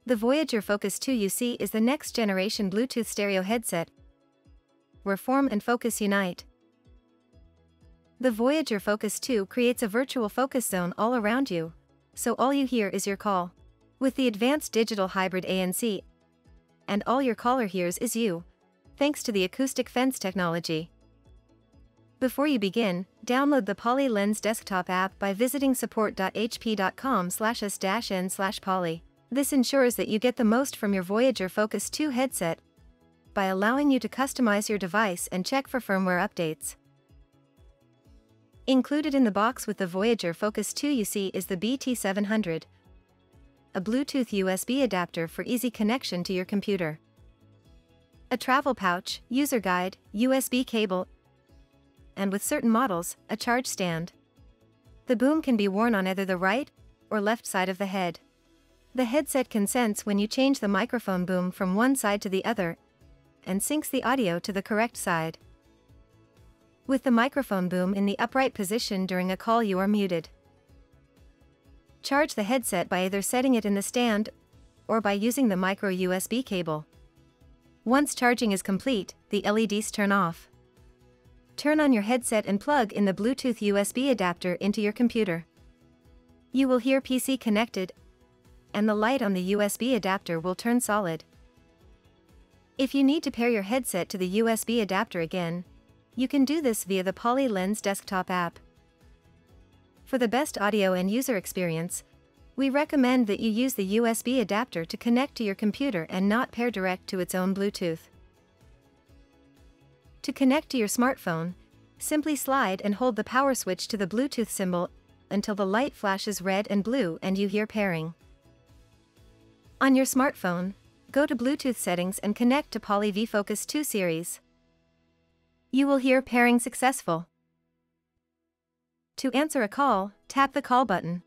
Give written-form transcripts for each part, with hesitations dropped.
The Voyager Focus 2 UC is the next generation Bluetooth stereo headset where form and focus unite. The Voyager Focus 2 creates a virtual focus zone all around you, so all you hear is your call. With the advanced digital hybrid ANC, and all your caller hears is you, thanks to the acoustic fence technology. Before you begin, download the Poly Lens desktop app by visiting support.hp.com/s-n/poly. This ensures that you get the most from your Voyager Focus 2 headset by allowing you to customize your device and check for firmware updates. Included in the box with the Voyager Focus 2 UC is the BT700, a Bluetooth USB adapter for easy connection to your computer, a travel pouch, user guide, USB cable, and with certain models, a charge stand. The boom can be worn on either the right or left side of the head. The headset can sense when you change the microphone boom from one side to the other and syncs the audio to the correct side. With the microphone boom in the upright position during a call, you are muted. Charge the headset by either setting it in the stand or by using the micro USB cable. Once charging is complete, the LEDs turn off. Turn on your headset and plug in the Bluetooth USB adapter into your computer. You will hear PC connected, and the light on the USB adapter will turn solid. If you need to pair your headset to the USB adapter again, you can do this via the Poly Lens desktop app. For the best audio and user experience, we recommend that you use the USB adapter to connect to your computer and not pair direct to its own Bluetooth. To connect to your smartphone, simply slide and hold the power switch to the Bluetooth symbol until the light flashes red and blue and you hear pairing. On your smartphone, go to Bluetooth settings and connect to Poly V-Focus 2 series. You will hear pairing successful. To answer a call, tap the call button.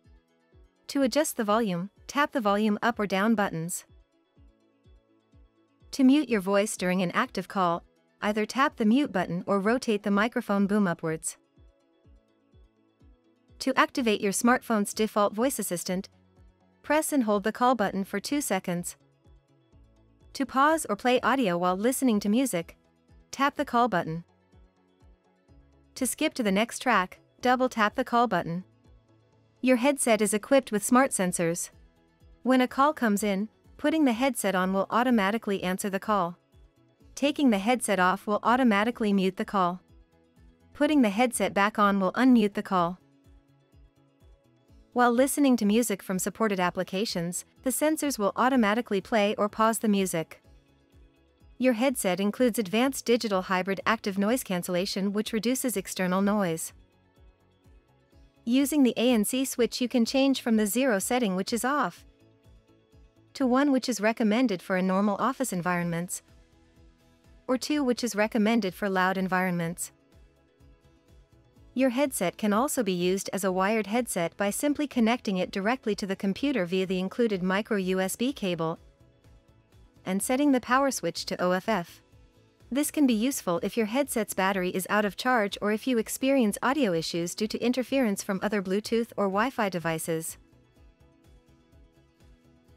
To adjust the volume, tap the volume up or down buttons. To mute your voice during an active call, either tap the mute button or rotate the microphone boom upwards. To activate your smartphone's default voice assistant, press and hold the call button for 2 seconds. To pause or play audio while listening to music, tap the call button. To skip to the next track, double tap the call button. Your headset is equipped with smart sensors. When a call comes in, putting the headset on will automatically answer the call. Taking the headset off will automatically mute the call. Putting the headset back on will unmute the call. While listening to music from supported applications, the sensors will automatically play or pause the music. Your headset includes advanced digital hybrid active noise cancellation, which reduces external noise. Using the ANC switch, you can change from the 0 setting, which is off, to 1, which is recommended for a normal office environments, or 2, which is recommended for loud environments. Your headset can also be used as a wired headset by simply connecting it directly to the computer via the included micro USB cable and setting the power switch to OFF. This can be useful if your headset's battery is out of charge or if you experience audio issues due to interference from other Bluetooth or Wi-Fi devices.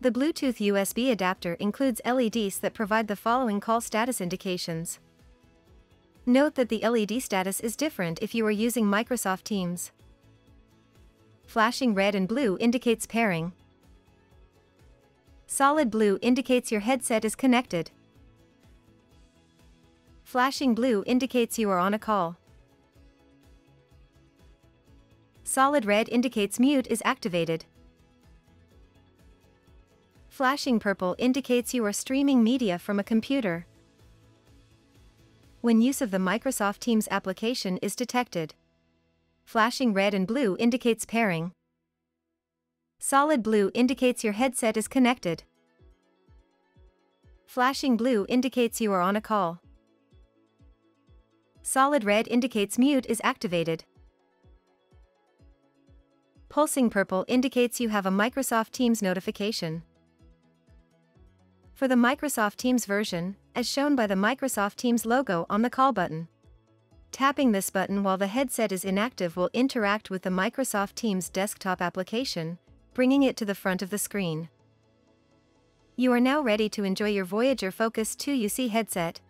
The Bluetooth USB adapter includes LEDs that provide the following call status indications. Note that the LED status is different if you are using Microsoft Teams. Flashing red and blue indicates pairing. Solid blue indicates your headset is connected. Flashing blue indicates you are on a call. Solid red indicates mute is activated. Flashing purple indicates you are streaming media from a computer when use of the Microsoft Teams application is detected. Flashing red and blue indicates pairing. Solid blue indicates your headset is connected. Flashing blue indicates you are on a call. Solid red indicates mute is activated. Pulsing purple indicates you have a Microsoft Teams notification. For the Microsoft Teams version, as shown by the Microsoft Teams logo on the call button. Tapping this button while the headset is inactive will interact with the Microsoft Teams desktop application, bringing it to the front of the screen. You are now ready to enjoy your Voyager Focus 2 UC headset.